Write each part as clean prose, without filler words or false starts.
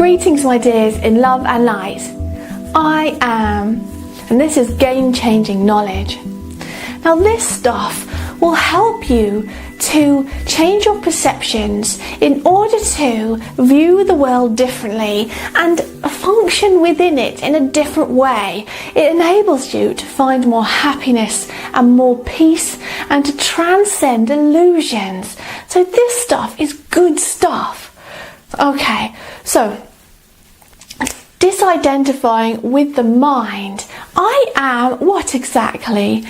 Greetings, my dears, in love and light. I am, and this is game-changing knowledge. Now, this stuff will help you to change your perceptions in order to view the world differently and function within it in a different way. It enables you to find more happiness and more peace and to transcend illusions. So this stuff is good stuff. Okay, so disidentifying with the mind. I am what exactly?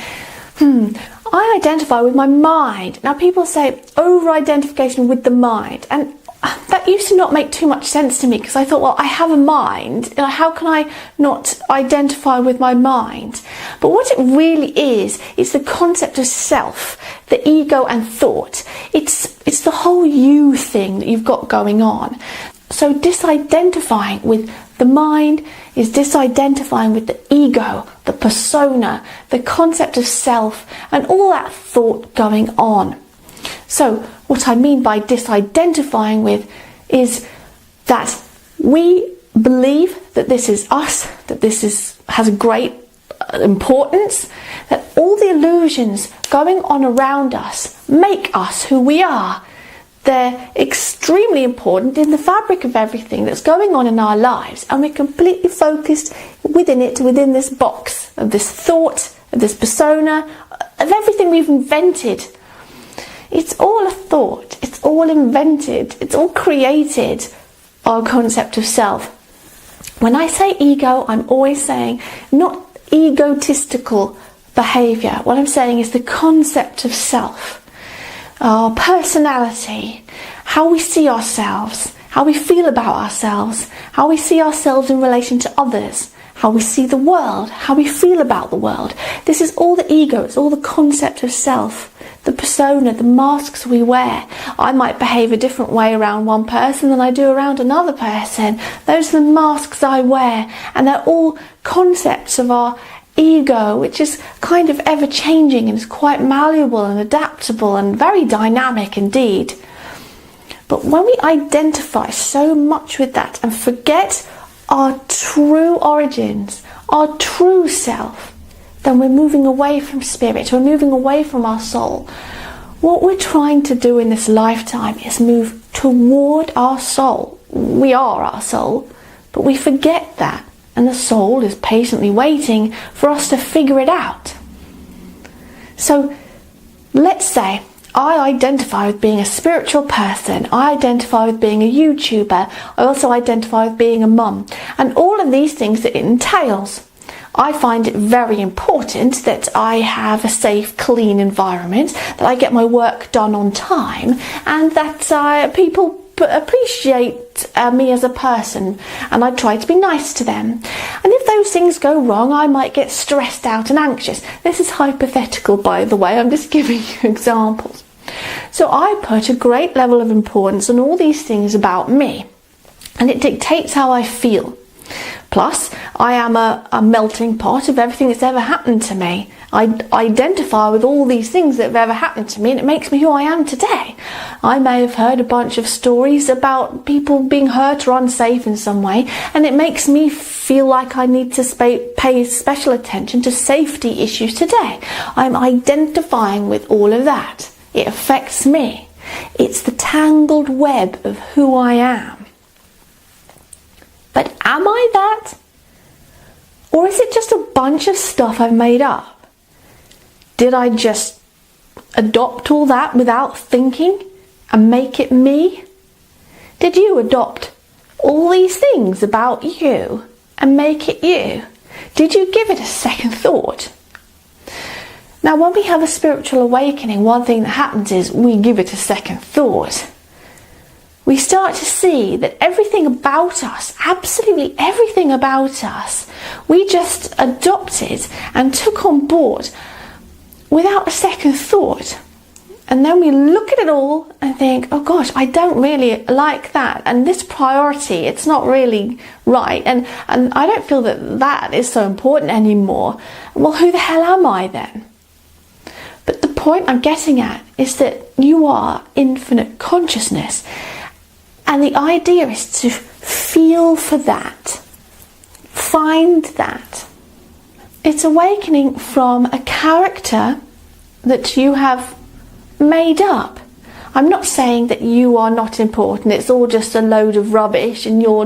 I identify with my mind. Now, people say over-identification with the mind, and that used to not make too much sense to me because I thought, well, I have a mind. How can I not identify with my mind? But what it really is the concept of self, the ego and thought. It's the whole you thing that you've got going on. So disidentifying with the mind is disidentifying with the ego, the persona, the concept of self, and all that thought going on. So what I mean by disidentifying with is that we believe that this is us, that has a great importance, that all the illusions going on around us make us who we are. They're extremely important in the fabric of everything that's going on in our lives, and we're completely focused within this box of this thought, of this persona, of everything we've invented. It's all a thought, it's all invented, it's all created, our concept of self. When I say ego, I'm always saying not egotistical behaviour. What I'm saying is the concept of self. Our personality, how we see ourselves, how we feel about ourselves, how we see ourselves in relation to others, how we see the world, how we feel about the world. This is all the ego, it's all the concept of self, the persona, the masks we wear. I might behave a different way around one person than I do around another person. Those are the masks I wear, and they're all concepts of our ego, which is kind of ever changing and is quite malleable and adaptable and very dynamic indeed. But when we identify so much with that and forget our true origins, our true self, then we're moving away from spirit, we're moving away from our soul. What we're trying to do in this lifetime is move toward our soul. We are our soul, but we forget that. And the soul is patiently waiting for us to figure it out. So let's say I identify with being a spiritual person. I identify with being a YouTuber. I also identify with being a mum. And all of these things that it entails. I find it very important that I have a safe, clean environment, that I get my work done on time, and that people appreciate me as a person, and I try to be nice to them. And if those things go wrong, I might get stressed out and anxious. This is hypothetical, by the way, I'm just giving you examples. So I put a great level of importance on all these things about me, and it dictates how I feel. Plus, I am a melting pot of everything that's ever happened to me. I identify with all these things that have ever happened to me, and it makes me who I am today. I may have heard a bunch of stories about people being hurt or unsafe in some way, and it makes me feel like I need to pay special attention to safety issues today. I'm identifying with all of that. It affects me. It's the tangled web of who I am. But am I that? Or is it just a bunch of stuff I've made up? Did I just adopt all that without thinking and make it me? Did you adopt all these things about you and make it you? Did you give it a second thought? Now, when we have a spiritual awakening, one thing that happens is we give it a second thought. We start to see that everything about us, absolutely everything about us, we just adopted and took on board without a second thought. And then we look at it all and think, oh gosh, I don't really like that. And this priority, it's not really right. And I don't feel that is so important anymore. Well, who the hell am I then? But the point I'm getting at is that you are infinite consciousness. And the idea is to feel for that. Find that. It's awakening from a character that you have made up. I'm not saying that you are not important, it's all just a load of rubbish and you're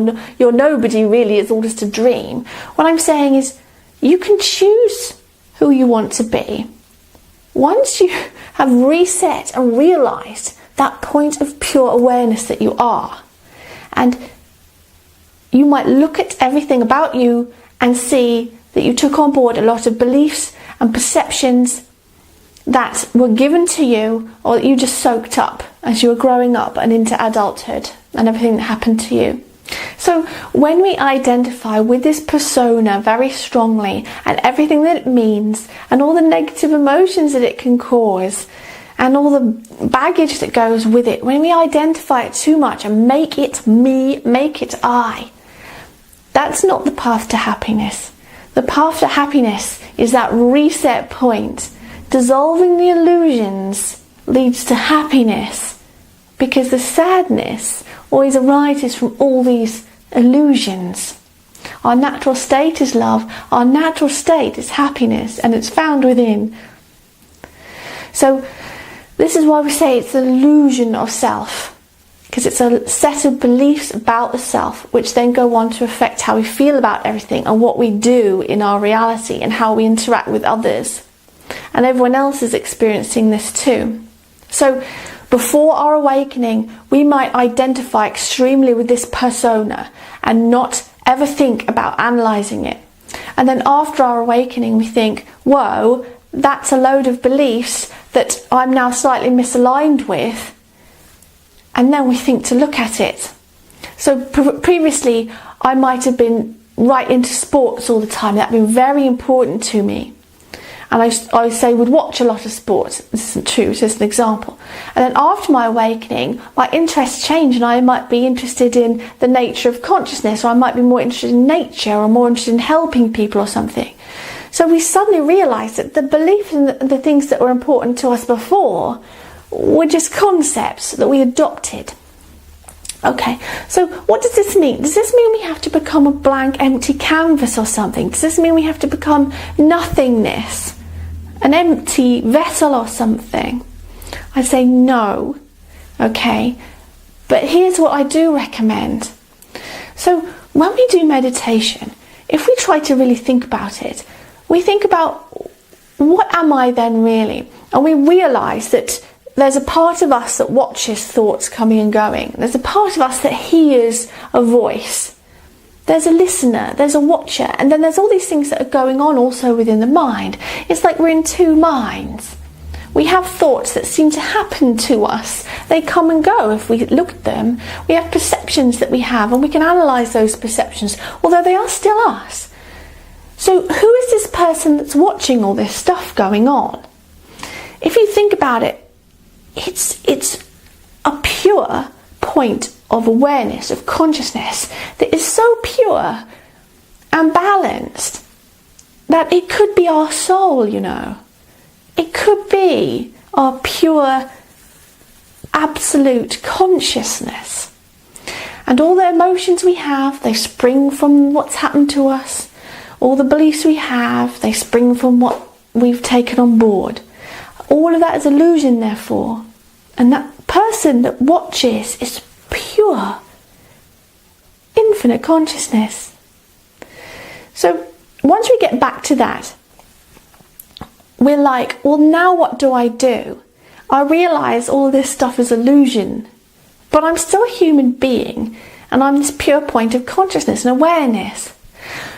nobody really, it's all just a dream. What I'm saying is you can choose who you want to be. Once you have reset and realised that point of pure awareness that you are, and you might look at everything about you and see that you took on board a lot of beliefs and perceptions that were given to you, or that you just soaked up as you were growing up and into adulthood and everything that happened to you. So when we identify with this persona very strongly and everything that it means and all the negative emotions that it can cause and all the baggage that goes with it, when we identify it too much and make it me, make it I, that's not the path to happiness. The path to happiness is that reset point. Dissolving the illusions leads to happiness, because the sadness always arises from all these illusions. Our natural state is love, our natural state is happiness, and it's found within. So this is why we say it's the illusion of self, because it's a set of beliefs about the self which then go on to affect how we feel about everything and what we do in our reality and how we interact with others. And everyone else is experiencing this too. So before our awakening, we might identify extremely with this persona and not ever think about analysing it. And then after our awakening, we think, whoa, that's a load of beliefs that I'm now slightly misaligned with. And then we think to look at it. So previously, I might have been right into sports all the time. That had been very important to me. And I say would watch a lot of sports. This isn't true, it's just an example. And then after my awakening, my interests change and I might be interested in the nature of consciousness, or I might be more interested in nature, or more interested in helping people or something. So we suddenly realise that the beliefs and the things that were important to us before were just concepts that we adopted. Okay, so what does this mean? Does this mean we have to become a blank, empty canvas or something? Does this mean we have to become nothingness? An empty vessel or something? I say no. Okay, but here's what I do recommend. So when we do meditation, if we try to really think about it, we think about, what am I then really? And we realise that there's a part of us that watches thoughts coming and going. There's a part of us that hears a voice. There's a listener, there's a watcher, and then there's all these things that are going on also within the mind. It's like we're in two minds. We have thoughts that seem to happen to us. They come and go if we look at them. We have perceptions that we have, and we can analyse those perceptions, although they are still us. So who is this person that's watching all this stuff going on? If you think about it, it's a pure point of awareness, of consciousness, that is so pure and balanced that it could be our soul, you know. It could be our pure, absolute consciousness. And all the emotions we have, they spring from what's happened to us. All the beliefs we have, they spring from what we've taken on board. All of that is illusion, therefore. And that person that watches is pure, infinite consciousness. So once we get back to that, we're like, well, now what do? I realise all this stuff is illusion, but I'm still a human being, and I'm this pure point of consciousness and awareness.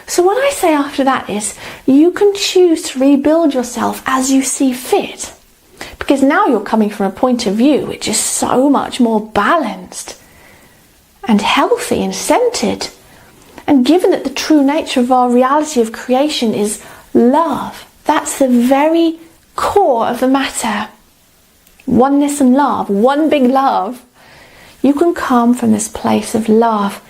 So what I say after that is, you can choose to rebuild yourself as you see fit. Because now you're coming from a point of view which is so much more balanced and healthy and centered. And given that the true nature of our reality of creation is love, that's the very core of the matter. Oneness and love, one big love. You can come from this place of love.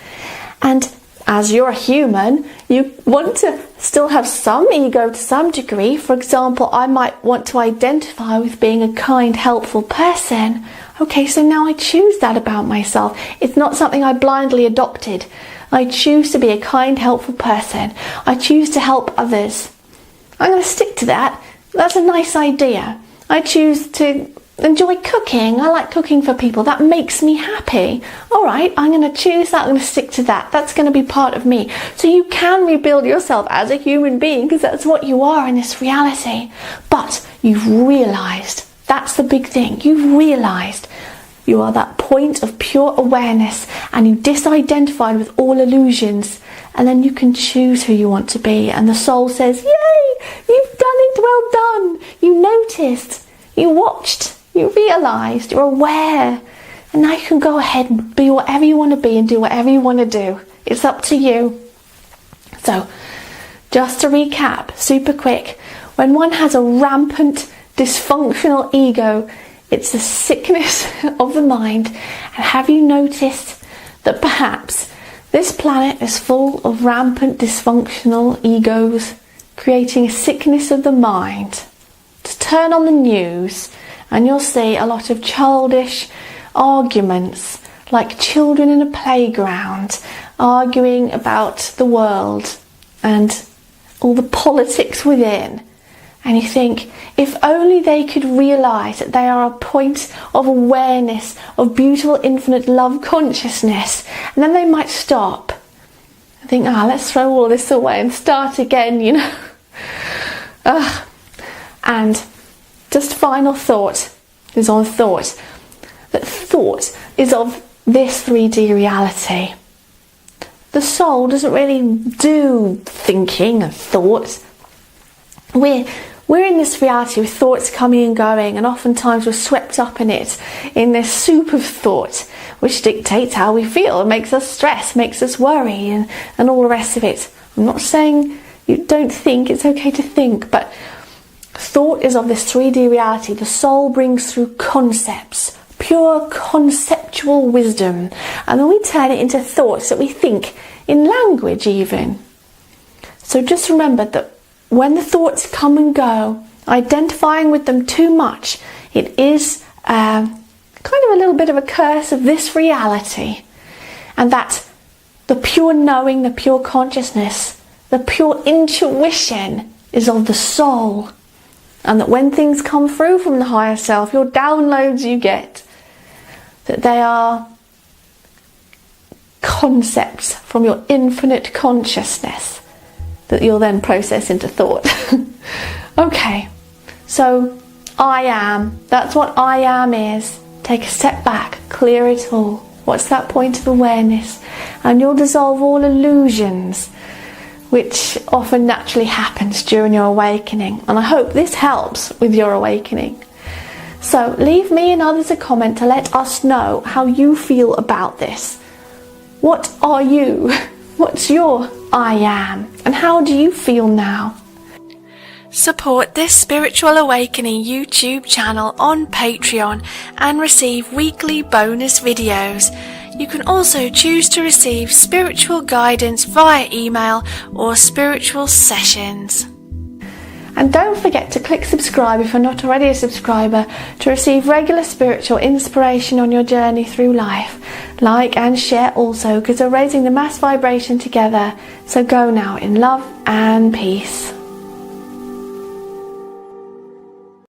And as you're a human, you want to still have some ego to some degree. For example, I might want to identify with being a kind, helpful person. Okay, so now I choose that about myself. It's not something I blindly adopted. I choose to be a kind, helpful person. I choose to help others. I'm going to stick to that. That's a nice idea. I choose to enjoy cooking. I like cooking for people. That makes me happy. All right, I'm going to choose that. I'm going to stick to that. That's going to be part of me. So you can rebuild yourself as a human being, because that's what you are in this reality. But you've realised, that's the big thing. You've realised you are that point of pure awareness, and you disidentified with all illusions. And then you can choose who you want to be. And the soul says, yay, you've done it, well done. You noticed, you watched, you realised, you're aware. And now you can go ahead and be whatever you want to be and do whatever you want to do. It's up to you. So, just to recap, super quick. When one has a rampant, dysfunctional ego, it's a sickness of the mind. And have you noticed that perhaps this planet is full of rampant, dysfunctional egos, creating a sickness of the mind? Just turn on the news and you'll see a lot of childish arguments, like children in a playground arguing about the world and all the politics within. And you think, if only they could realise that they are a point of awareness, of beautiful infinite love consciousness, and then they might stop and think, let's throw all this away and start again, you know. And just final thought is on thought. That thought is of this 3D reality. The soul doesn't really do thinking and thought. We're in this reality with thoughts coming and going, and oftentimes we're swept up in it, in this soup of thought, which dictates how we feel, makes us stress, makes us worry, and all the rest of it. I'm not saying you don't think, it's okay to think, but thought is of this 3D reality. The soul brings through concepts, pure conceptual wisdom, and then we turn it into thoughts that we think in language even. So just remember that when the thoughts come and go, identifying with them too much, it is kind of a little bit of a curse of this reality. And that the pure knowing, the pure consciousness, the pure intuition is of the soul. And that when things come through from the higher self, your downloads you get, that they are concepts from your infinite consciousness that you'll then process into thought. Okay, so I am. That's what I am is. Take a step back, clear it all. What's that point of awareness? And you'll dissolve all illusions, which often naturally happens during your awakening. And I hope this helps with your awakening. So leave me and others a comment to let us know how you feel about this. What are you? What's your I am? And how do you feel now? Support this Spiritual Awakening YouTube channel on Patreon and receive weekly bonus videos. You can also choose to receive spiritual guidance via email or spiritual sessions. And don't forget to click subscribe if you're not already a subscriber to receive regular spiritual inspiration on your journey through life. Like and share also, because we're raising the mass vibration together. So go now in love and peace.